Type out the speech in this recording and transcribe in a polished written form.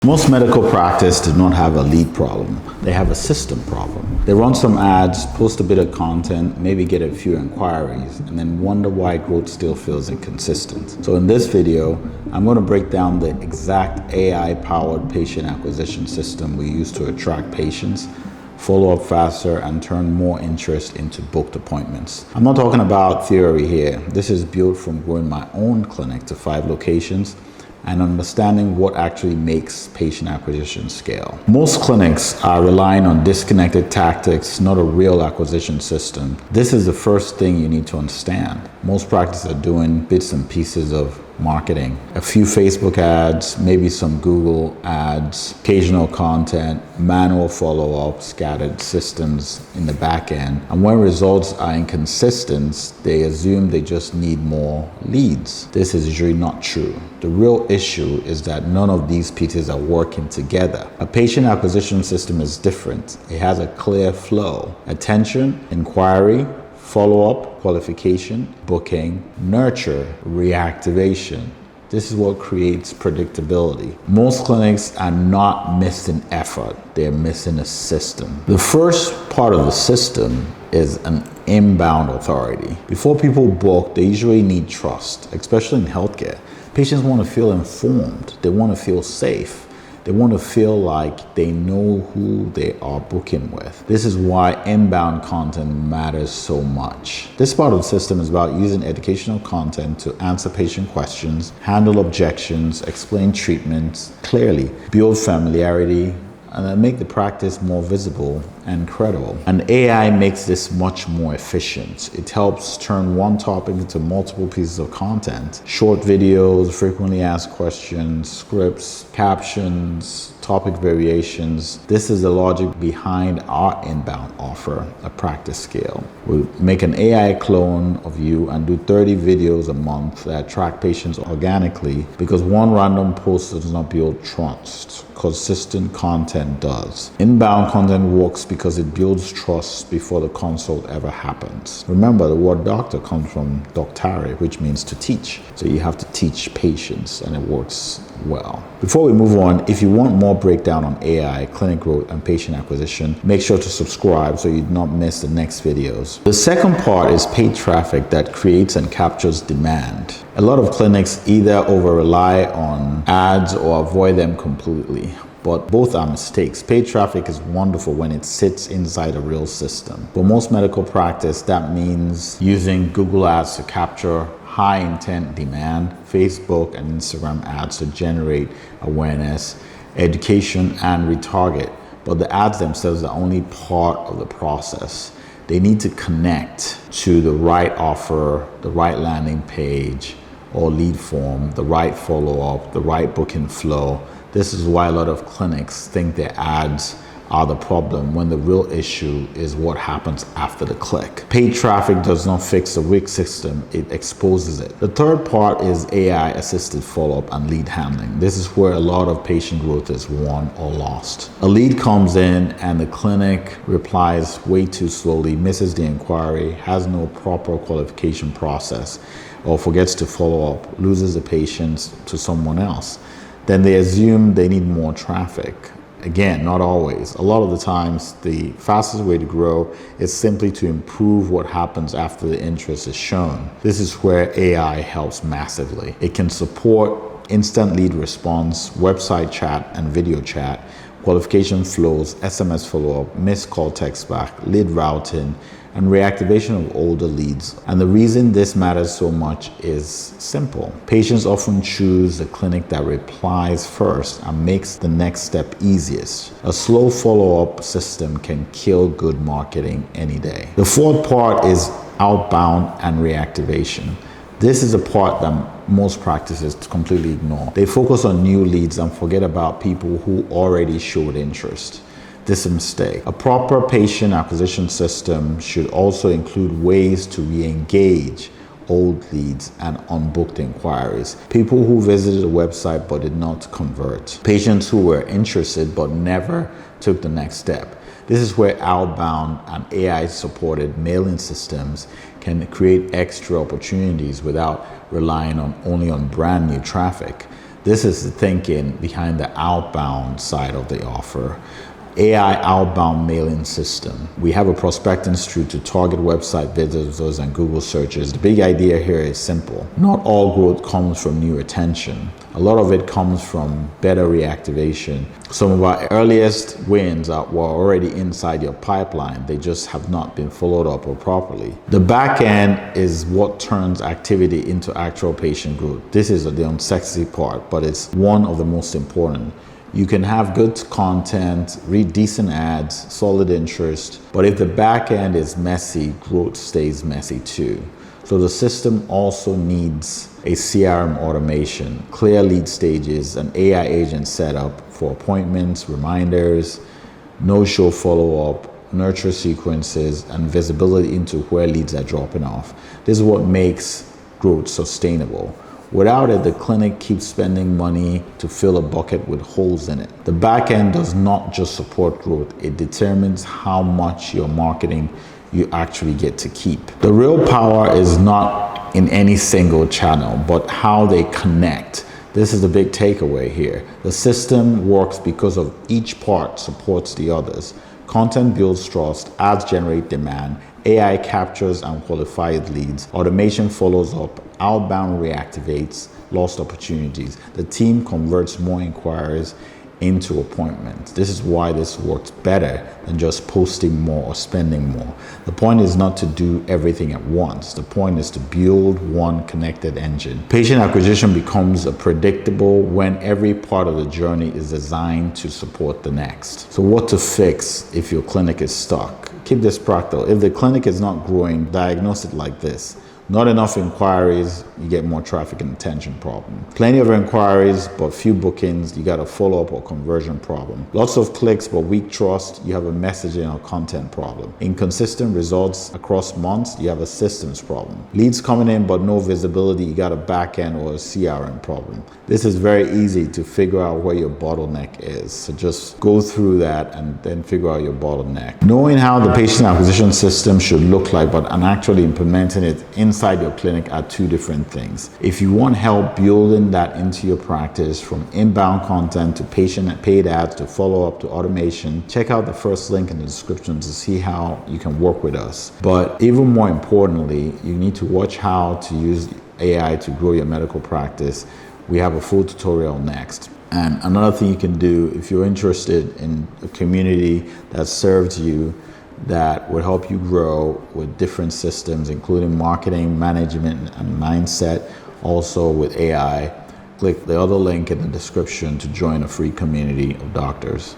Most medical practice do not have a lead problem. They have a system problem. They run some ads, post a bit of content, maybe get a few inquiries, and then wonder why growth still feels inconsistent. So in this video, I'm going to break down the exact AI-powered patient acquisition system we use to attract patients, follow up faster, and turn more interest into booked appointments. I'm not talking about theory here. This is built from growing my own clinic to 5 locations and understanding what actually makes patient acquisition scale. Most clinics are relying on disconnected tactics, not a real acquisition system. This is the first thing you need to understand. Most practices are doing bits and pieces of marketing. A few Facebook ads, maybe some Google ads, occasional content, manual follow-up, scattered systems in the back end. And when results are inconsistent, they assume they just need more leads. This is usually not true. The real issue is that none of these pieces are working together. A patient acquisition system is different. It has a clear flow: attention, inquiry, follow-up, qualification, booking, nurture, reactivation. This is what creates predictability. Most clinics are not missing effort, they're missing a system. The first part of the system is an inbound authority. Before people book, they usually need trust, especially in healthcare. Patients want to feel informed, they want to feel safe. They want to feel like they know who they are booking with. This is why inbound content matters so much. This part of the system is about using educational content to answer patient questions, handle objections, explain treatments clearly, build familiarity, and then make the practice more visible and credible. And AI makes this much more efficient. It helps turn one topic into multiple pieces of content. Short videos, frequently asked questions, scripts, captions, topic variations. This is the logic behind our inbound offer, a practice scale. We make an AI clone of you and do 30 videos a month that attract patients organically, because one random post does not build trust. Consistent content does. Inbound content works because it builds trust before the consult ever happens. Remember, the word doctor comes from doctare, which means to teach. So you have to teach patients, and it works well. Before we move on, if you want more breakdown on AI, clinic growth, and patient acquisition, make sure to subscribe so you do not miss the next videos. The second part is paid traffic that creates and captures demand. A lot of clinics either over-rely on ads or avoid them completely, but both are mistakes. Paid traffic is wonderful when it sits inside a real system. For most medical practice, that means using Google ads to capture high intent demand, Facebook and Instagram ads to generate awareness, education, and retarget. But the ads themselves are only part of the process. They need to connect to the right offer, the right landing page or lead form, the right follow-up, the right booking flow. This is why a lot of clinics think their ads are the problem, when the real issue is what happens after the click. Paid traffic does not fix the weak system, it exposes it. The third part is AI-assisted follow-up and lead handling. This is where a lot of patient growth is won or lost. A lead comes in and the clinic replies way too slowly, misses the inquiry, has no proper qualification process, or forgets to follow up, loses the patient to someone else. Then they assume they need more traffic. Again, not always. A lot of the times, the fastest way to grow is simply to improve what happens after the interest is shown. This is where AI helps massively. It can support instant lead response, website chat and video chat, qualification flows, SMS follow-up, missed call text back, lead routing, and reactivation of older leads. And the reason this matters so much is simple. Patients often choose the clinic that replies first and makes the next step easiest. A slow follow-up system can kill good marketing any day. The fourth part is outbound and reactivation. This is a part that most practices completely ignore. They focus on new leads and forget about people who already showed interest. This is a mistake. A proper patient acquisition system should also include ways to re-engage old leads and unbooked inquiries. People who visited a website but did not convert. Patients who were interested but never took the next step. This is where outbound and AI-supported mailing systems can create extra opportunities without relying only on brand new traffic. This is the thinking behind the outbound side of the offer. AI outbound mailing system. We have a prospecting street to target website visitors and Google searches. The big idea here is simple. Not all growth comes from new attention. A lot of it comes from better reactivation. Some of our earliest wins were already inside your pipeline. They just have not been followed up or properly. The back end is what turns activity into actual patient growth. This is the unsexy part, but it's one of the most important. You can have good content, read decent ads, solid interest, but if the back end is messy, growth stays messy too. So the system also needs a CRM automation, clear lead stages, an AI agent setup for appointments, reminders, no-show follow-up, nurture sequences, and visibility into where leads are dropping off. This is what makes growth sustainable. Without it, the clinic keeps spending money to fill a bucket with holes in it. The back end does not just support growth, it determines how much your marketing you actually get to keep. The real power is not in any single channel, but how they connect. This is the big takeaway here. The system works because of each part supports the others. Content builds trust, ads generate demand, AI captures and qualified leads, automation follows up, outbound reactivates lost opportunities. The team converts more inquiries into appointments. This is why this works better than just posting more or spending more. The point is not to do everything at once. The point is to build one connected engine. Patient acquisition becomes predictable when every part of the journey is designed to support the next. So what to fix if your clinic is stuck? Keep this practical. If the clinic is not growing, diagnose it like this. Not enough inquiries, you get more traffic and attention problem. Plenty of inquiries, but few bookings, you got a follow-up or conversion problem. Lots of clicks, but weak trust, you have a messaging or content problem. Inconsistent results across months, you have a systems problem. Leads coming in, but no visibility, you got a backend or a CRM problem. This is very easy to figure out where your bottleneck is. So just go through that and then figure out your bottleneck. Knowing how the patient acquisition system should look like, and actually implementing it inside your clinic are two different things. If you want help building that into your practice, from inbound content to patient and paid ads to follow-up to automation, check out the first link in the description to see how you can work with us. But even more importantly, you need to watch how to use AI to grow your medical practice. We have a full tutorial next. And another thing you can do if you're interested in a community that serves you, that will help you grow with different systems, including marketing, management, and mindset, also with AI. Click the other link in the description to join a free community of doctors.